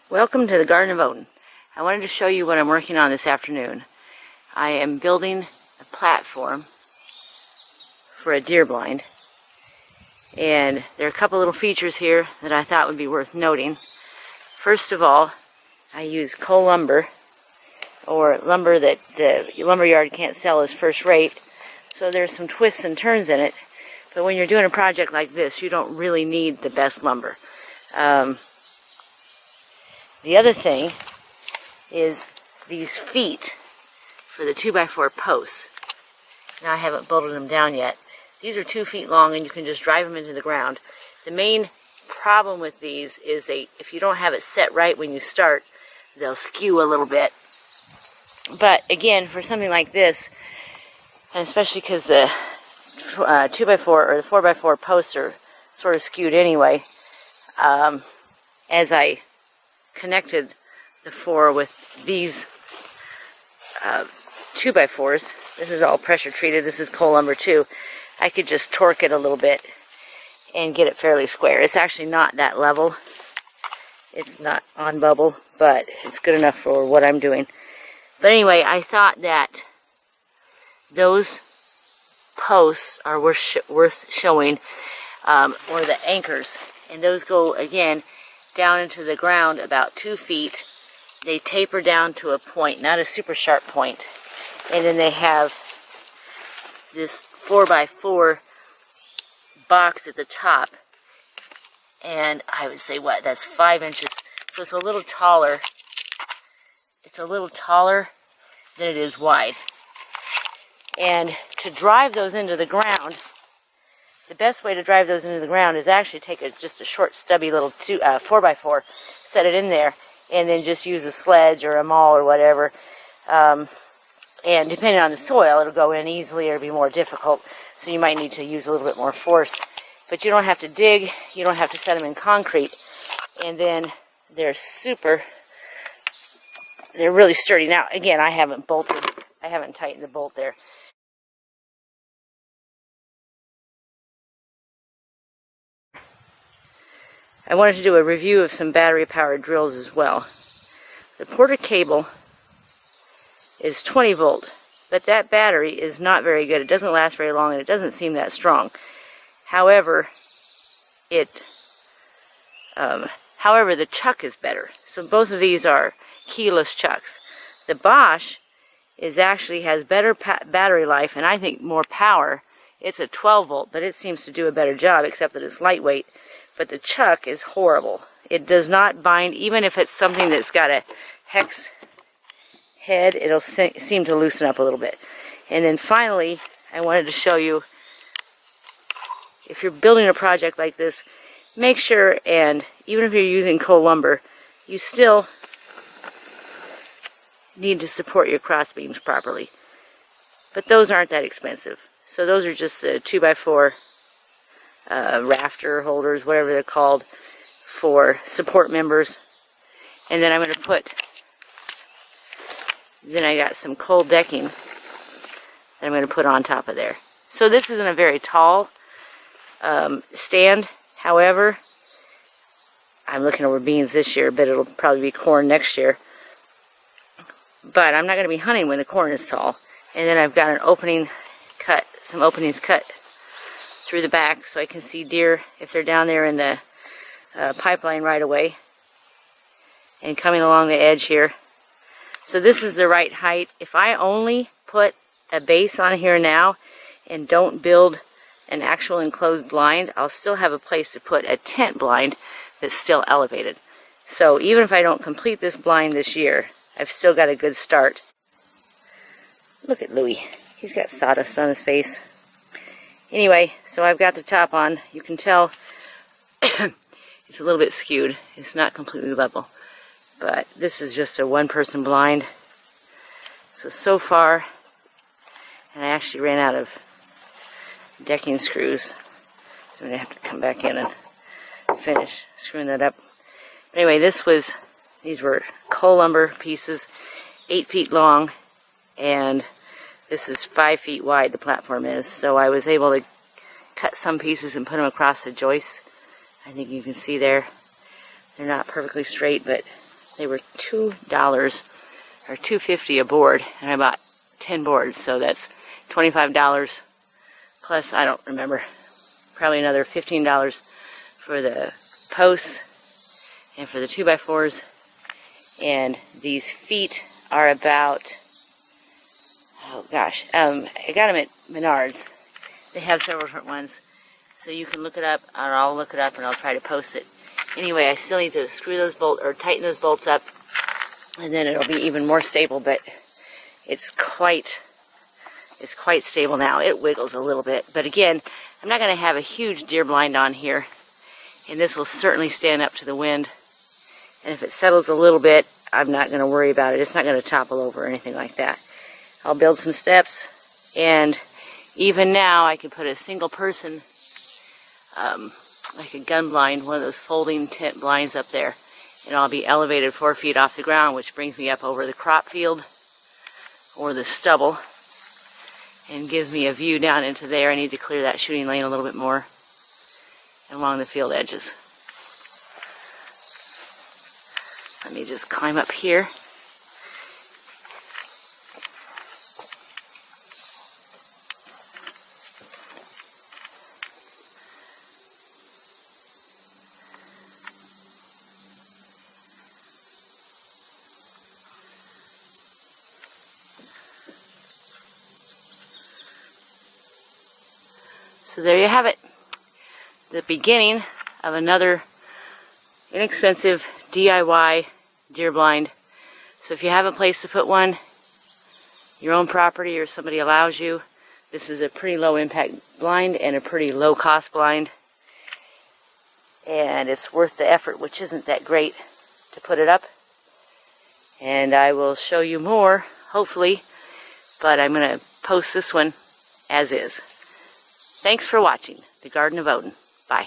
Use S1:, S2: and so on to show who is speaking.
S1: Welcome to the Garden of Odin. I wanted to show you what I'm working on this afternoon. I am building a platform for a deer blind, and there are a couple little features here that I thought would be worth noting. First of all, I use cull lumber, or lumber that the lumberyard can't sell as first rate, so there's some twists and turns in it, but when you're doing a project like this, you don't really need the best lumber. The other thing is these feet for the 2x4 posts. Now I haven't bolted them down yet. These are 2 feet long and you can just drive them into the ground. The main problem with these is if you don't have it set right when you start, they'll skew a little bit. But again, for something like this, and especially because the 2x4 or the 4x4 posts are sort of skewed anyway, as I connected the 4 with these 2x4s. This is all pressure treated. This is cull lumber too. I could just torque it a little bit and get it fairly square. It's actually not that level. It's not on bubble, but it's good enough for what I'm doing. But anyway, I thought that those posts are worth showing, or the anchors. And those go, again, down into the ground about 2 feet. They taper down to a point, not a super sharp point. And then they have this 4x4 box at the top. And I would say, what, that's 5 inches. So it's a little taller. It's a little taller than it is wide. And to drive those into the ground, the best way to drive those into the ground is actually take just a short, stubby little 4x4, set it in there, and then just use a sledge or a maul or whatever. And depending on the soil, it'll go in easily or be more difficult. So you might need to use a little bit more force. But you don't have to dig. You don't have to set them in concrete. And then they're really sturdy. Now, again, I haven't tightened the bolt there. I wanted to do a review of some battery-powered drills as well. The Porter cable is 20 volt, but that battery is not very good. It doesn't last very long and it doesn't seem that strong. However, the chuck is better. So both of these are keyless chucks. The Bosch actually has better battery life and I think more power. It's a 12 volt, but it seems to do a better job, except that it's lightweight. But the chuck is horrible. It does not bind, even if it's something that's got a hex head, it'll seem to loosen up a little bit. And then finally, I wanted to show you, if you're building a project like this, make sure, and even if you're using cull lumber, you still need to support your cross beams properly. But those aren't that expensive. So those are just the 2x4 rafter holders, whatever they're called, for support members. And then I'm going to I got some cull decking that I'm going to put on top of there. So this isn't a very tall stand. However, I'm looking over beans this year, but it'll probably be corn next year. But I'm not going to be hunting when the corn is tall. And then I've got an opening cut, some openings cut through the back so I can see deer if they're down there in the pipeline right away and coming along the edge here. So this is the right height. If I only put a base on here now and don't build an actual enclosed blind, I'll still have a place to put a tent blind that's still elevated. So even if I don't complete this blind this year, I've still got a good start. Look at Louie. He's got sawdust on his face. Anyway, so I've got the top on. You can tell it's a little bit skewed. It's not completely level. But this is just a one-person blind. So far, and I actually ran out of decking screws. So I'm going to have to come back in and finish screwing that up. But anyway, these were cull lumber pieces, 8 feet long, and this is 5 feet wide, the platform is. So I was able to cut some pieces and put them across the joists. I think you can see there. They're not perfectly straight, but They were $2 or $2.50 a board, and I bought 10 boards, so that's $25 plus, I don't remember, probably another $15 for the posts and for the 2x4s. And these feet are about, oh gosh, I got them at Menards. They have several different ones, so you can look it up, or I'll look it up and I'll try to post it. Anyway, I still need to screw those bolts, or tighten those bolts up, and then it'll be even more stable, but it's quite stable now. It wiggles a little bit, but again, I'm not going to have a huge deer blind on here, and this will certainly stand up to the wind, and if it settles a little bit, I'm not going to worry about it. It's not going to topple over or anything like that. I'll build some steps, and even now I can put a single person, like a gun blind, one of those folding tent blinds up there, and I'll be elevated 4 feet off the ground, which brings me up over the crop field or the stubble and gives me a view down into there. I need to clear that shooting lane a little bit more along the field edges. Let me just climb up here. So there you have it. The beginning of another inexpensive DIY deer blind. So if you have a place to put one, your own property or somebody allows you, this is a pretty low impact blind and a pretty low cost blind. And it's worth the effort, which isn't that great, to put it up. And I will show you more, hopefully, but I'm going to post this one as is. Thanks for watching The Garden of Odin. Bye.